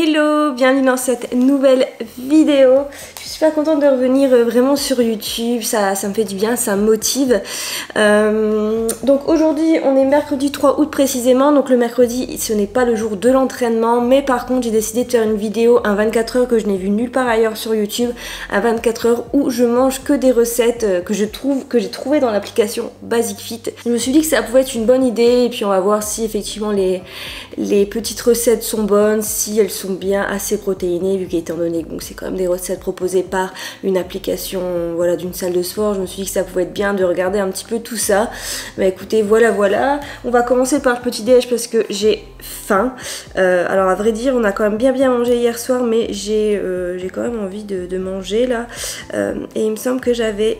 Hello, bienvenue dans cette nouvelle vidéo. Je suis super contente de revenir vraiment sur YouTube, ça me fait du bien, ça me motive. Donc aujourd'hui on est mercredi 3 août précisément, donc le mercredi ce n'est pas le jour de l'entraînement, mais par contre j'ai décidé de faire une vidéo, un 24 heures que je n'ai vu nulle part ailleurs sur YouTube, un 24 heures où je mange que des recettes que j'ai trouvées dans l'application Basic Fit. Je me suis dit que ça pouvait être une bonne idée et puis on va voir si effectivement les petites recettes sont bonnes, si elles sont bien assez protéinées, vu qu'étant donné que c'est quand même des recettes proposées par une application, voilà, d'une salle de sport, je me suis dit que ça pouvait être bien de regarder un petit peu tout ça. Bah écoutez, voilà, on va commencer par le petit déj parce que j'ai faim. Alors à vrai dire, on a quand même bien mangé hier soir, mais j'ai quand même envie de manger là. Et il me semble que j'avais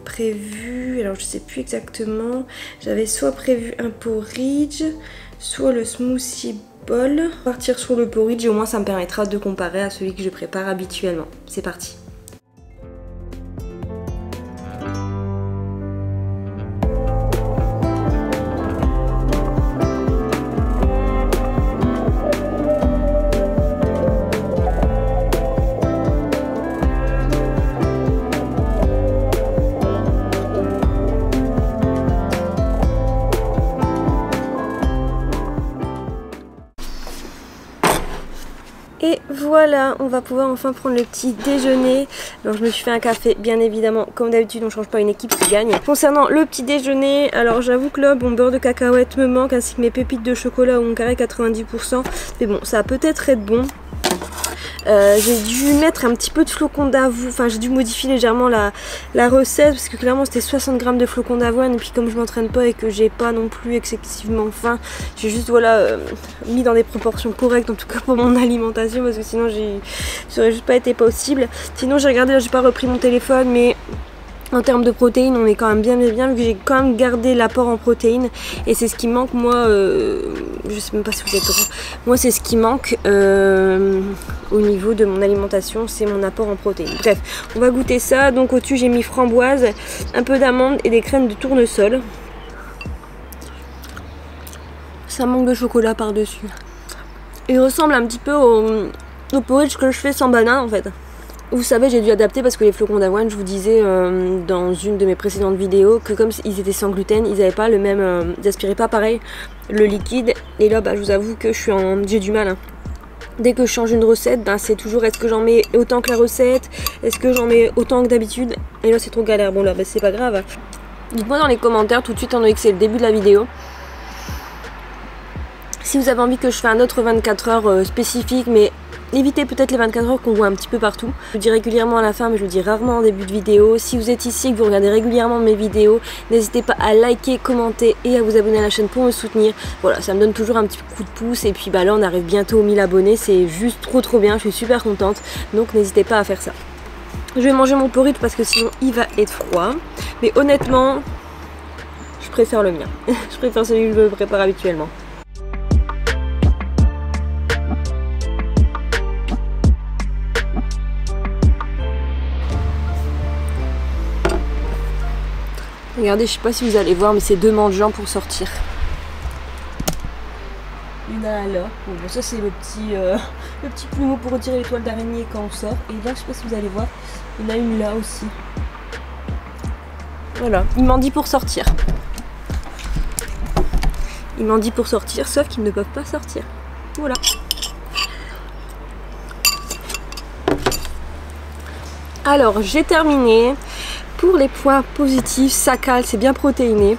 prévu, alors je sais plus exactement, j'avais soit prévu un porridge, soit le smoothie bowl. Partir sur le porridge, au moins ça me permettra de comparer à celui que je prépare habituellement. C'est parti. Et voilà, on va pouvoir enfin prendre le petit déjeuner. Alors je me suis fait un café, bien évidemment, comme d'habitude on change pas une équipe qui gagne. Concernant le petit déjeuner, alors j'avoue que là, mon beurre de cacahuète me manque, ainsi que mes pépites de chocolat au mon carré 90%. Mais bon, ça va peut-être être bon. J'ai dû mettre un petit peu de flocons d'avoine, enfin j'ai dû modifier légèrement la recette parce que clairement c'était 60 g de flocons d'avoine et puis comme je m'entraîne pas et que j'ai pas non plus excessivement faim, j'ai juste mis dans des proportions correctes en tout cas pour mon alimentation parce que sinon ça aurait juste pas été possible. Sinon j'ai regardé, là j'ai pas repris mon téléphone mais en termes de protéines, on est quand même bien vu que j'ai quand même gardé l'apport en protéines et c'est ce qui manque moi, je sais même pas si vous êtes au moi c'est ce qui manque au niveau de mon alimentation, c'est mon apport en protéines. Bref, on va goûter ça. Donc au-dessus j'ai mis framboise, un peu d'amande et des graines de tournesol. Ça manque de chocolat par-dessus. Il ressemble un petit peu au porridge que je fais sans banane en fait. Vous savez, j'ai dû adapter parce que les flocons d'avoine, je vous disais dans une de mes précédentes vidéos que comme ils étaient sans gluten, ils n'avaient pas le même, ils aspiraient pas pareil le liquide. Et là, bah, je vous avoue que j'ai du mal. Hein. Dès que je change une recette, bah, c'est toujours est-ce que j'en mets autant que la recette, est-ce que j'en mets autant que d'habitude. Et là, c'est trop galère. Bon là, bah, c'est pas grave. Dites-moi dans les commentaires tout de suite, en donné que c'est le début de la vidéo, si vous avez envie que je fasse un autre 24 heures spécifique, mais évitez peut-être les 24 heures qu'on voit un petit peu partout. Je le dis régulièrement à la fin, mais je le dis rarement en début de vidéo. Si vous êtes ici et que vous regardez régulièrement mes vidéos, n'hésitez pas à liker, commenter et à vous abonner à la chaîne pour me soutenir. Voilà, ça me donne toujours un petit coup de pouce. Et puis bah là, on arrive bientôt aux 1000 abonnés. C'est juste trop bien, je suis super contente. Donc n'hésitez pas à faire ça. Je vais manger mon porridge parce que sinon il va être froid. Mais honnêtement, je préfère le mien. Je préfère celui que je prépare habituellement. Regardez, je sais pas si vous allez voir, mais c'est deux manches pour sortir. Une à là. Bon, ça c'est le petit plumeau pour retirer les toiles d'araignée quand on sort. Et là, je sais pas si vous allez voir, il y en a une là aussi. Voilà, il m'en dit pour sortir. Il m'en dit pour sortir, sauf qu'ils ne peuvent pas sortir. Voilà. Alors, j'ai terminé. Pour les points positifs, ça cale, c'est bien protéiné.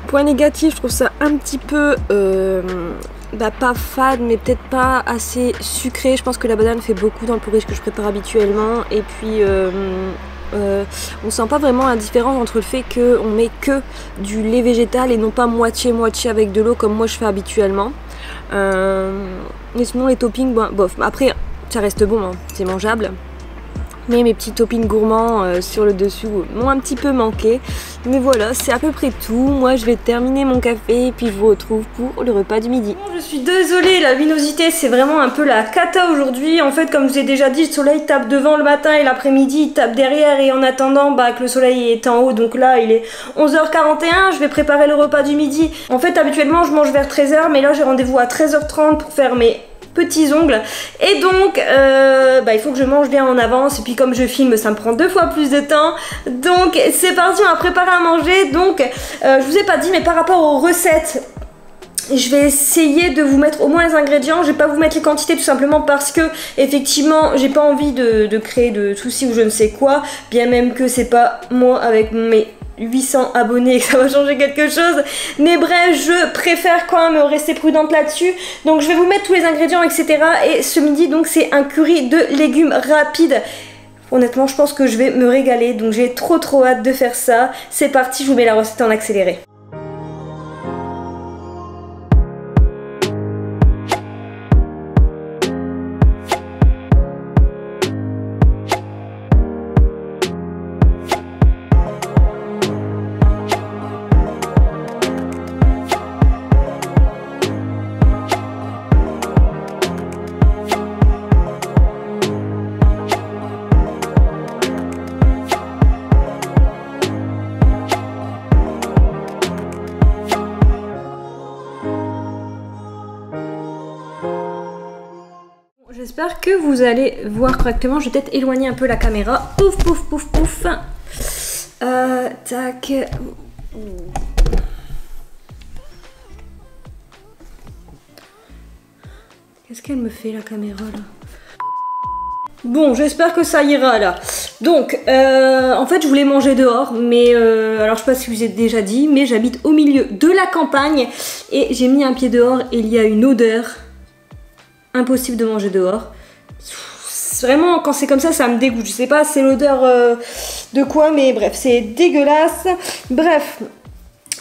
Point négatif, je trouve ça un petit peu, pas fade, mais peut-être pas assez sucré. Je pense que la banane fait beaucoup dans le porridge que je prépare habituellement. Et puis, on sent pas vraiment la différence entre le fait qu'on met que du lait végétal et non pas moitié-moitié avec de l'eau comme moi je fais habituellement. Mais sinon, les toppings, bof. Après, ça reste bon, hein, c'est mangeable. Mais mes petits toppings gourmands sur le dessus m'ont un petit peu manqué. Mais voilà, c'est à peu près tout. Moi, je vais terminer mon café et puis je vous retrouve pour le repas du midi. Bon, je suis désolée, la luminosité, c'est vraiment un peu la cata aujourd'hui. En fait, comme je vous ai déjà dit, le soleil tape devant le matin et l'après-midi, il tape derrière. Et en attendant que le soleil est en haut, donc là, il est 11h41. Je vais préparer le repas du midi. En fait, habituellement, je mange vers 13h, mais là, j'ai rendez-vous à 13h30 pour faire mes petits ongles. Et donc il faut que je mange bien en avance, et puis comme je filme ça me prend 2 fois plus de temps. Donc c'est parti, on va préparer à manger. Donc je vous ai pas dit, mais par rapport aux recettes, je vais essayer de vous mettre au moins les ingrédients. Je vais pas vous mettre les quantités tout simplement parce que effectivement j'ai pas envie de créer de soucis ou je ne sais quoi, bien même que c'est pas moi avec mes 800 abonnés que ça va changer quelque chose, mais bref, je préfère quand même rester prudente là-dessus. Donc je vais vous mettre tous les ingrédients, etc. Et ce midi donc c'est un curry de légumes rapide. Honnêtement je pense que je vais me régaler, donc j'ai trop hâte de faire ça. C'est parti, je vous mets la recette en accéléré. J'espère que vous allez voir correctement. Je vais peut-être éloigner un peu la caméra. Pouf, pouf, pouf, pouf. Tac. Qu'est-ce qu'elle me fait la caméra là? Bon, j'espère que ça ira là. Donc, en fait, je voulais manger dehors, mais alors je sais pas si je vous ai déjà dit, mais j'habite au milieu de la campagne et j'ai mis un pied dehors et il y a une odeur. Impossible de manger dehors. Vraiment, quand c'est comme ça me dégoûte. Je sais pas, c'est l'odeur de quoi, mais bref, c'est dégueulasse. Bref.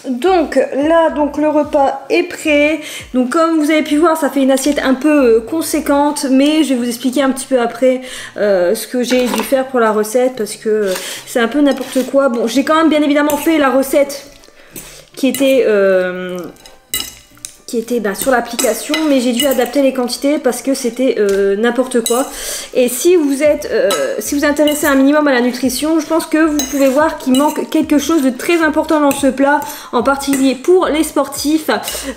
Donc là, donc le repas est prêt. Donc comme vous avez pu voir, ça fait une assiette un peu conséquente, mais je vais vous expliquer un petit peu après ce que j'ai dû faire pour la recette parce que c'est un peu n'importe quoi. Bon, j'ai quand même bien évidemment fait la recette qui était sur l'application, mais j'ai dû adapter les quantités parce que c'était n'importe quoi. Et si vous êtes si vous intéressez un minimum à la nutrition, je pense que vous pouvez voir qu'il manque quelque chose de très important dans ce plat, en particulier pour les sportifs.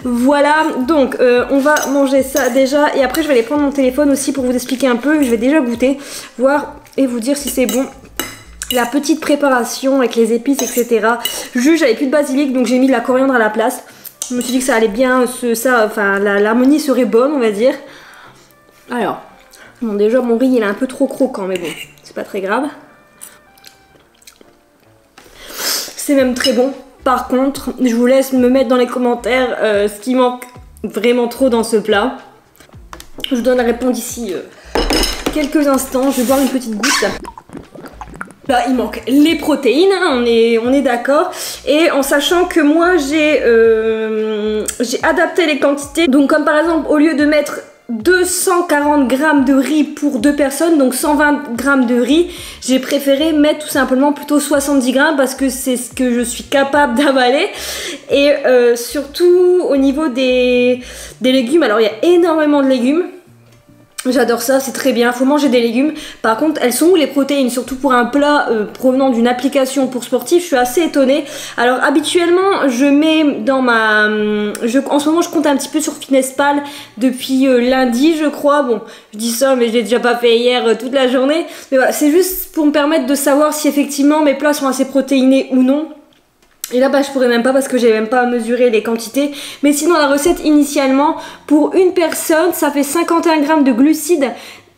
Voilà, donc on va manger ça déjà et après je vais aller prendre mon téléphone aussi pour vous expliquer un peu. Je vais déjà goûter, voir et vous dire si c'est bon. La petite préparation avec les épices, etc. Juste, j'avais plus de basilic, donc j'ai mis de la coriandre à la place. Je me suis dit que ça allait bien, l'harmonie serait bonne, on va dire. Alors, bon, déjà mon riz il est un peu trop croquant, mais bon, c'est pas très grave. C'est même très bon. Par contre, je vous laisse me mettre dans les commentaires ce qui manque vraiment trop dans ce plat. Je vous donne la réponse d'ici quelques instants. Je vais boire une petite goutte. Là, il manque les protéines, hein, on est d'accord. Et en sachant que moi, j'ai adapté les quantités. Donc comme par exemple, au lieu de mettre 240 grammes de riz pour 2 personnes, donc 120 grammes de riz, j'ai préféré mettre tout simplement plutôt 70 grammes parce que c'est ce que je suis capable d'avaler. Et surtout au niveau des légumes, alors il y a énormément de légumes. J'adore ça, c'est très bien, faut manger des légumes. Par contre, elles sont où les protéines? Surtout pour un plat provenant d'une application pour sportifs, je suis assez étonnée. Alors habituellement, je mets dans ma... en ce moment, je compte un petit peu sur Fitnesspal depuis lundi, je crois. Bon, je dis ça, mais je l'ai déjà pas fait hier toute la journée. Mais voilà, c'est juste pour me permettre de savoir si effectivement mes plats sont assez protéinés ou non. Et là, je pourrais même pas parce que j'ai même pas mesuré les quantités. Mais sinon, la recette initialement, pour une personne, ça fait 51 grammes de glucides,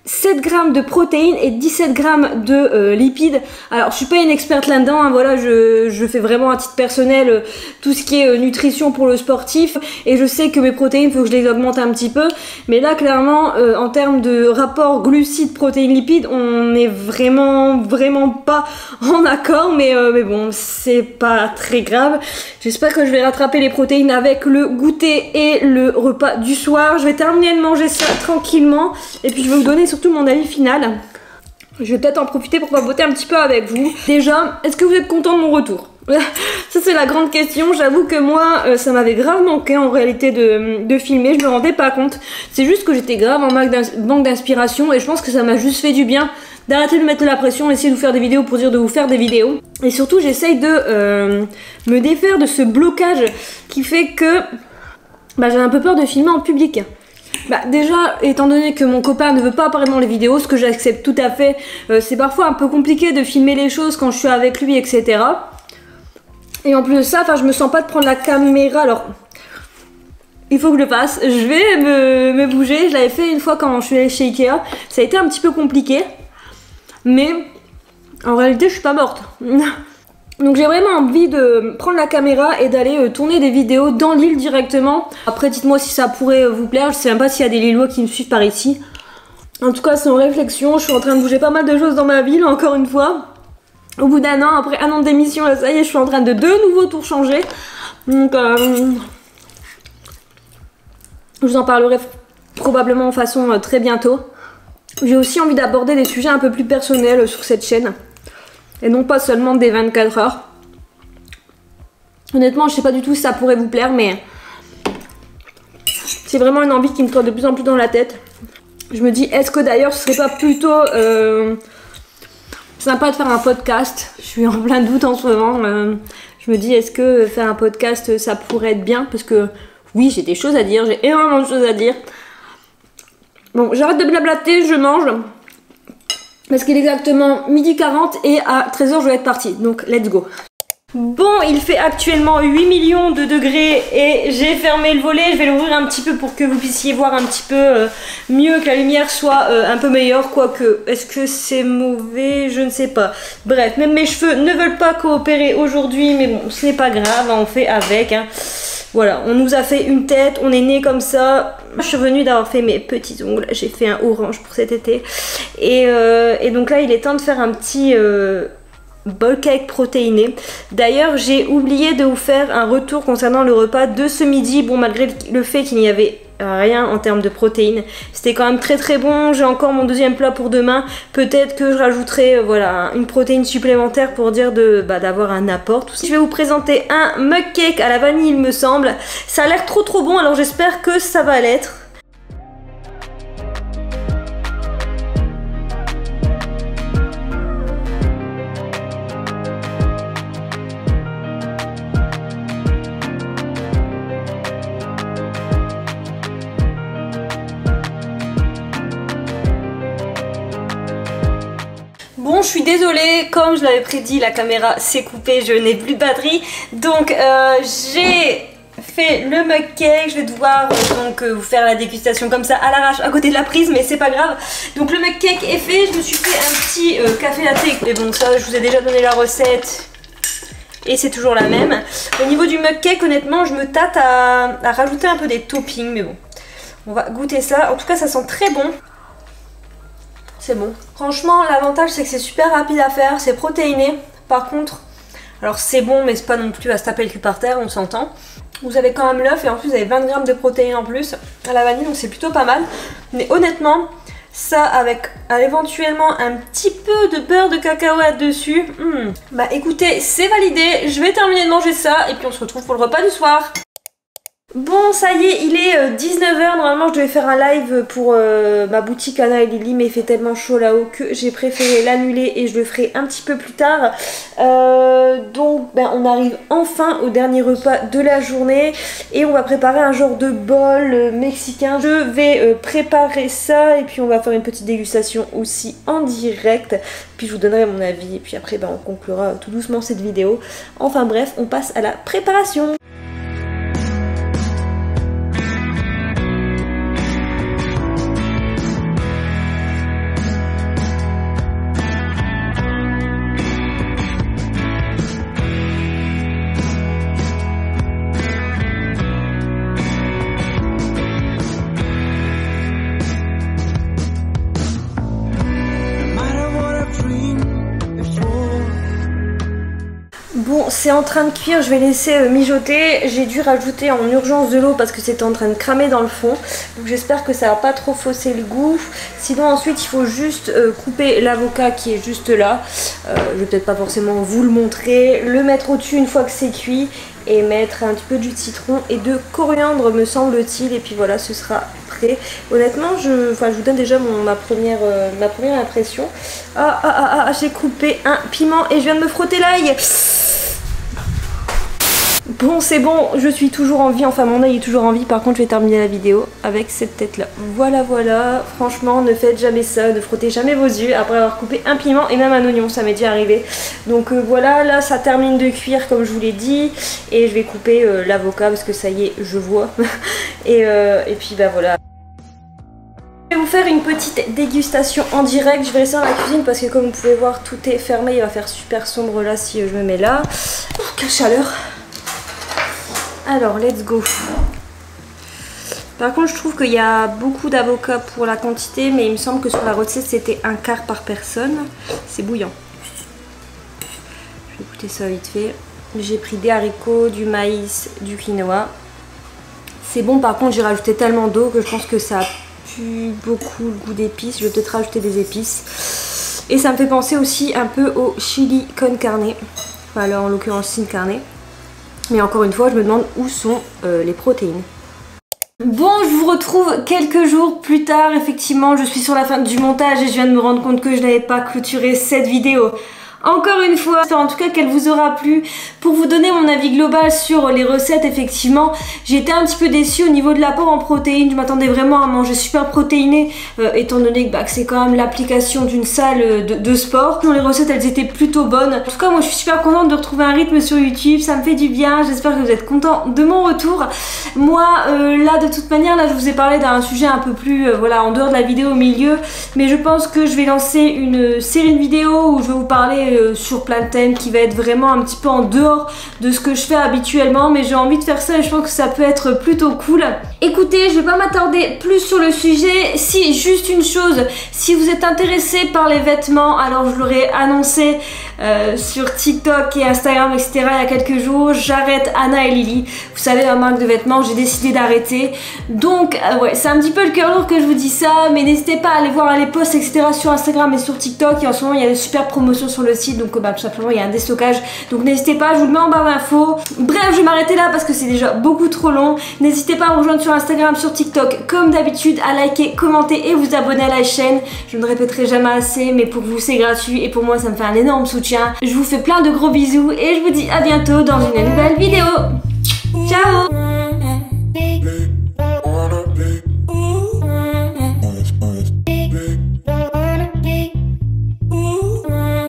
7 grammes de protéines et 17 grammes de lipides. Alors je suis pas une experte là-dedans, hein, voilà, je fais vraiment à titre personnel tout ce qui est nutrition pour le sportif. Et je sais que mes protéines, il faut que je les augmente un petit peu. Mais là clairement, en termes de rapport glucides, protéines, lipides, on est vraiment pas en accord. Mais bon, c'est pas très grave. J'espère que je vais rattraper les protéines avec le goûter et le repas du soir. Je vais terminer de manger ça tranquillement. Et puis je vais vous donner surtout mon avis final. Je vais peut-être en profiter pour papoter un petit peu avec vous. Déjà, est-ce que vous êtes content de mon retour? Ça c'est la grande question. J'avoue que moi ça m'avait grave manqué en réalité de filmer. Je me rendais pas compte. C'est juste que j'étais grave en manque d'inspiration. Et je pense que ça m'a juste fait du bien d'arrêter de mettre de la pression, essayer de vous faire des vidéos pour dire de vous faire des vidéos. Et surtout j'essaye de me défaire de ce blocage qui fait que j'ai un peu peur de filmer en public. Bah déjà, étant donné que mon copain ne veut pas apparaître dans les vidéos, ce que j'accepte tout à fait, c'est parfois un peu compliqué de filmer les choses quand je suis avec lui, etc. Et en plus de ça, je me sens pas de prendre la caméra, alors il faut que je le fasse. Je vais me bouger, je l'avais fait une fois quand je suis allée chez Ikea, ça a été un petit peu compliqué, mais en réalité je suis pas morte. Donc j'ai vraiment envie de prendre la caméra et d'aller tourner des vidéos dans l'île directement. Après dites-moi si ça pourrait vous plaire, je sais même pas s'il y a des Lillois qui me suivent par ici. En tout cas c'est en réflexion, je suis en train de bouger pas mal de choses dans ma ville encore une fois. Au bout d'un an, après un an d'émission, là ça y est, je suis en train de nouveau tout changer. Donc je vous en parlerai probablement en façon très bientôt. J'ai aussi envie d'aborder des sujets un peu plus personnels sur cette chaîne. Et non pas seulement des 24 heures. Honnêtement, je sais pas du tout si ça pourrait vous plaire, mais c'est vraiment une envie qui me trotte de plus en plus dans la tête. Je me dis, est-ce que d'ailleurs ce serait pas plutôt sympa de faire un podcast? Je suis en plein doute en ce moment. Je me dis, est-ce que faire un podcast ça pourrait être bien? Parce que oui, j'ai des choses à dire, j'ai énormément de choses à dire. Bon, j'arrête de blablater, je mange. Parce qu'il est exactement 12h40 et à 13h je vais être partie, donc let's go. Bon, il fait actuellement 8 millions de degrés et j'ai fermé le volet, je vais l'ouvrir un petit peu pour que vous puissiez voir un petit peu mieux, que la lumière soit un peu meilleure, quoique, est-ce que c'est mauvais? Je ne sais pas. Bref, même mes cheveux ne veulent pas coopérer aujourd'hui, mais bon, ce n'est pas grave, on fait avec, hein. Voilà, on nous a fait une tête, on est né comme ça. Je suis revenue d'avoir fait mes petits ongles, j'ai fait un orange pour cet été. Et donc là, il est temps de faire un petit bowl cake protéiné. D'ailleurs, j'ai oublié de vous faire un retour concernant le repas de ce midi. Bon, malgré le fait qu'il n'y avait rien en termes de protéines, c'était quand même très très bon. J'ai encore mon deuxième plat pour demain. Peut-être que je rajouterai voilà, une protéine supplémentaire pour dire d'avoir un apport. Tout ça. Je vais vous présenter un mug cake à la vanille, il me semble. Ça a l'air trop bon, alors j'espère que ça va l'être. Bon, je suis désolée, comme je l'avais prédit, la caméra s'est coupée, je n'ai plus de batterie. Donc j'ai fait le mug cake, je vais devoir vous faire la dégustation comme ça à l'arrache à côté de la prise, mais c'est pas grave. Donc le mug cake est fait, je me suis fait un petit café latte. Mais bon, ça je vous ai déjà donné la recette et c'est toujours la même. Au niveau du mug cake, honnêtement, je me tâte à rajouter un peu des toppings, mais bon, on va goûter ça. En tout cas, ça sent très bon. C'est bon. Franchement, l'avantage c'est que c'est super rapide à faire, c'est protéiné. Par contre, alors c'est bon, mais c'est pas non plus à se taper le cul par terre, on s'entend. Vous avez quand même l'œuf et en plus vous avez 20 grammes de protéines en plus à la vanille, donc c'est plutôt pas mal. Mais honnêtement, ça avec éventuellement un petit peu de beurre de cacahuète dessus. Bah écoutez, c'est validé. Je vais terminer de manger ça et puis on se retrouve pour le repas du soir. Bon, ça y est, il est 19h, normalement je devais faire un live pour ma boutique Anna et Lily, mais il fait tellement chaud là-haut que j'ai préféré l'annuler et je le ferai un petit peu plus tard. Donc on arrive enfin au dernier repas de la journée et on va préparer un genre de bol mexicain. Je vais préparer ça et puis on va faire une petite dégustation aussi en direct. Puis je vous donnerai mon avis et puis après on conclura tout doucement cette vidéo. Enfin bref, on passe à la préparation. Bon, c'est en train de cuire, je vais laisser mijoter. J'ai dû rajouter en urgence de l'eau parce que c'était en train de cramer dans le fond. Donc j'espère que ça va pas trop fausser le goût. Sinon ensuite il faut juste couper l'avocat qui est juste là. Je vais peut-être pas forcément vous le montrer. Le mettre au-dessus une fois que c'est cuit. Et mettre un petit peu d'huile de citron et de coriandre me semble-t-il. Et puis voilà, ce sera prêt. Honnêtement, je vous donne déjà ma première impression. J'ai coupé un piment et je viens de me frotter l'ail. Bon, c'est bon, je suis toujours en vie, enfin mon œil est toujours en vie. Par contre, je vais terminer la vidéo avec cette tête là. Voilà, voilà, franchement, ne faites jamais ça, ne frottez jamais vos yeux après avoir coupé un piment et même un oignon, ça m'est déjà arrivé. Donc voilà, là ça termine de cuire comme je vous l'ai dit. Et je vais couper l'avocat parce que ça y est, je vois. et puis bah voilà. Je vais vous faire une petite dégustation en direct. Je vais rester dans la cuisine parce que comme vous pouvez voir, tout est fermé. Il va faire super sombre là si je me mets là. Oh, quelle chaleur! Alors, let's go. Par contre, je trouve qu'il y a beaucoup d'avocats pour la quantité, mais il me semble que sur la recette, c'était 1/4 par personne. C'est bouillant. Je vais goûter ça vite fait. J'ai pris des haricots, du maïs, du quinoa. C'est bon, par contre, j'ai rajouté tellement d'eau que je pense que ça pue beaucoup le goût d'épices. Je vais peut-être rajouter des épices. Et ça me fait penser aussi un peu au chili con carne. Enfin, là, en l'occurrence, sin carne. Mais encore une fois, je me demande où sont les protéines. Bon, je vous retrouve quelques jours plus tard. Effectivement, je suis sur la fin du montage et je viens de me rendre compte que je n'avais pas clôturé cette vidéo. Encore une fois, j'espère en tout cas qu'elle vous aura plu. Pour vous donner mon avis global sur les recettes, effectivement, j'ai été un petit peu déçue au niveau de l'apport en protéines. Je m'attendais vraiment à manger super protéiné, étant donné que c'est quand même l'application d'une salle de sport. Dans les recettes, elles étaient plutôt bonnes. En tout cas, moi je suis super contente de retrouver un rythme sur YouTube, ça me fait du bien. J'espère que vous êtes contents de mon retour. Moi, là de toute manière, là je vous ai parlé d'un sujet un peu plus, voilà, en dehors de la vidéo au milieu. Mais je pense que je vais lancer une série de vidéos où je vais vous parler sur plein de thèmes qui va être vraiment un petit peu en dehors de ce que je fais habituellement, mais j'ai envie de faire ça et je pense que ça peut être plutôt cool. Écoutez, je vais pas m'attarder plus sur le sujet. Si, juste une chose, si vous êtes intéressé par les vêtements, alors je l'aurais annoncé sur TikTok et Instagram, etc. il y a quelques jours, j'arrête Anna et Lily. Vous savez, ma marque de vêtements, j'ai décidé d'arrêter. Donc ouais, c'est un petit peu le cœur lourd que je vous dis ça, mais n'hésitez pas à aller voir les posts, etc. sur Instagram et sur TikTok. Et en ce moment, il y a des super promotions sur le site, donc tout simplement, il y a un déstockage. Donc n'hésitez pas, je vous le mets en barre d'infos. Bref, je vais m'arrêter là parce que c'est déjà beaucoup trop long. N'hésitez pas à me rejoindre sur Instagram, sur TikTok, comme d'habitude, à liker, commenter et vous abonner à la chaîne. Je ne répéterai jamais assez, mais pour vous, c'est gratuit et pour moi, ça me fait un énorme soutien. Je vous fais plein de gros bisous et je vous dis à bientôt dans une nouvelle vidéo. Ciao!